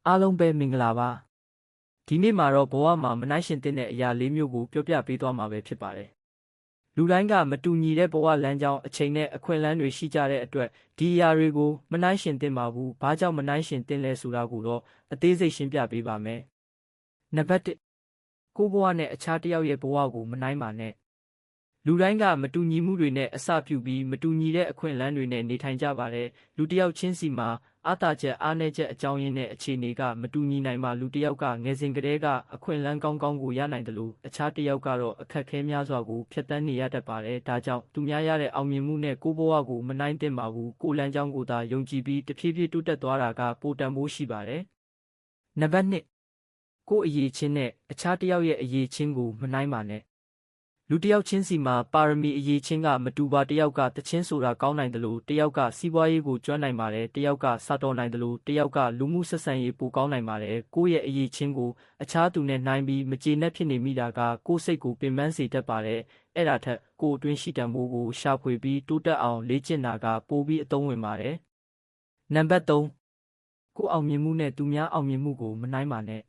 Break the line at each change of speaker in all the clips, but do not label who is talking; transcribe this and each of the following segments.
အားလုံးပဲမင်္ဂလာပါဒီနေ့မှာတော့ဘဝမှာမနှိုင်းယှဉ်သင့်တဲ့အရာ၄မျိုးကိုပြောပြပေးသွားမှာပဲဖြစ်ပါတယ်လူတိုင်းကမတူညီတဲ့ဘဝလမ်းကြောင်းအချိန်နဲ့အခွင့်အလမ်းတွေရှိကြတဲ့အတွက်ဒီအရာတွေကိုမနှိုင်းယှဉ်သင့်ပါဘူးဘာကြောင့်မနှိုင်းယှဉ်သင့်လဲဆိုတာကိုတော့အသေးစိတ်ရှင်းပြပေးပါမယ်နံပါတ်1ကိုယ့်ဘဝနဲ့အခြားတစ်ယောက်ရဲ့ဘဝကိုမနှိုင်းပါနဲ့လူတိုင်းကမတူညီမှုတွေနဲ့အစပြုပြီးမတူညီတဲ့အခွင့်အလမ်းတွေနဲ့နေထိုင်ကြပါတယ်လူတစ်ယောက်ချင်းစီမှာအားသာချက်အားနည်းချက်အကြောင်းရင်းနဲ့အခြေအနေကမတူညီနိုင်မှလူတစ်ယောက်ကငယ်စဉ်ကတည်းကအခွင့်အလမ်းကောင်းကောင်းကိုရနိုင်တယ်လို့အခြားတစ်ယောက်ကတော့အခက်အခဲများစွာကိုဖြတ်သန်းနေရတတ်ပါတယ်ဒါကြောင့်သူများရတဲ့အောင်မြင်မှုနဲ့ကိုယ့်ဘဝကိုမနှိုင်းသင့်ပါဘူးကိုယ်လမ်းကြောင်းကိုသာယုံကြည်ပြီးတဖြည်းဖြည်းတိုးတက်သွားတာကပိုတန်ဖိုးရှိပါတယ်နံပါတ်2ကိုယ့်အရေးချင်းနဲ့အခြားတစ်ယောက်ရဲ့အရေးချင်းကိုမနှိုင်းပါနဲ့လူတစ်ယောက်ချင်းစီမှာပါရမီအရေးချင်းကမတူပါတစ်ယောက်ကတခြင်းဆိုတာကောင်းနိုင်တယ်လို့တစ်ယောက်ကစီးပွားရေးကိုကျွမ်းနိုင်ပါတယ်တစ်ယောက်ကစာတော်နိုင်တယ်လို့တစ်ယောက်ကလူမှုဆက်ဆံရေးပိုကောင်းနိုင်ပါတယ်ကိုယ့်ရဲ့အရေးချင်းကိုအခြားသူနဲ့နှိုင်းပြီးမကျေနပ်ဖြစ်နေမိတာကကိုယ့်စိတ်ကိုပင်ပန်းစေတတ်ပါတယ်အဲ့ဒါထက်ကိုယ့်အတွင်းရှိတန်ဖိုးကိုရှာဖွေပြီးတိုးတက်အောင်လေ့ကျင့်တာကပိုပြီးအသုံးဝင်ပါတယ်နံပါတ်3ကိုယ့်အောင်မြင်မှုနဲ့သူများအောင်မြင်မှုကိုမနှိုင်းပါနဲ့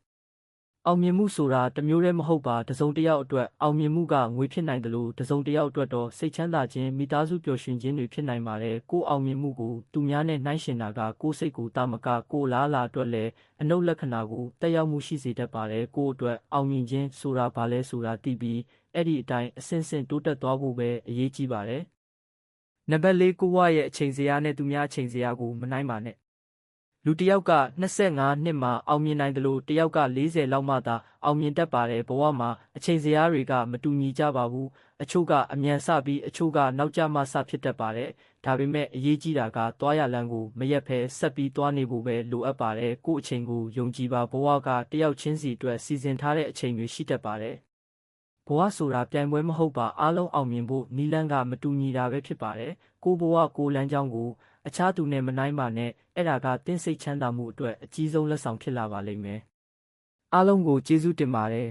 အောင်မြင်မှုဆိုတာတမျိုးတည်းမဟုတ်ပါတစုံတစ်ယောက်အတွက်အောင်မြင်မှုကငွေဖြစ်နိုင်တယ်လို့တစုံတစ်ယောက်အတွက်တော့စိတ်ချမ်းသာခြင်းမိသားစုပျော်ရွှင်ခြင်းတွေဖြစ်နိုင်ပါတယ်ကိုယ့်အောင်မြင်မှုကိုသူများနဲ့နှိုင်းယှဉ်တာကကိုယ့်စိတ်ကိုတာမကကိုယ်လားလာအတွက်လည်းအနုတ်လက္ခဏာကိုတက်ရောက်မှုရှိစေတတ်ပါတယ်ကိုယ့်အတွက်အောင်မြင်ခြင်းဆိုတာဘာလဲဆိုတာသိပြီးအဲ့ဒီအတိုင်းအဆင့်ဆင့်တိုးတက်သွားဖို့ပဲအရေးကြီးပါတယ်နံပါတ်4ကိုယ့်ဘဝရဲ့အချိန်ဇယားနဲ့သူများအချိန်ဇယားကိုမနှိုင်းပါနဲ့လူတစ်ယောက်က25နှစ်မှာအောင်မြင်နိုင်တယ်လို့တစ်ယောက်က40လောက်မှသာအောင်မြင်တတ်ပါတယ်ဘဝမှာအချိန်ဇယားတွေကမတူညီကြပါဘူးအချို့ကအမြန်စပြီးအချို့ကနောက်ကျမှစဖြစ်တတ်ပါတယ်ဒါပေမဲ့အရေးကြီးတာကသွားရလမ်းကိုမရက်ဖဲဆက်ပြီးသွားနေဖို့ပဲလိုအပ်ပါတယ်ကိုယ့်အချိန်ကိုယုံကြည်ပါဘဝကတစ်ယောက်ချင်းစီအတွက်စီစဉ်ထားတဲ့အချိန်တွေရှိတတ်ပါတယ်ဘဝဆိုတာပြိုင်ပွဲမဟုတ်ပါအားလုံးအောင်မြင်ဖို့နီလန်းကမတူညီတာပဲဖြစ်ပါတယ်ကိုယ့်ဘဝကိုယ်လမ်းကြောင်းကိုအခြားသူနဲ့မနှိုင်းပါနဲ့အဲ့ဒါကတင်းစိတ်ချမ်းသာမှုအတွက်အကြီးဆုံးလက်ဆောင်ဖြစ်လာပါလိမ့်မယ်အားလုံးကိုကျေးဇူးတင်ပါတယ်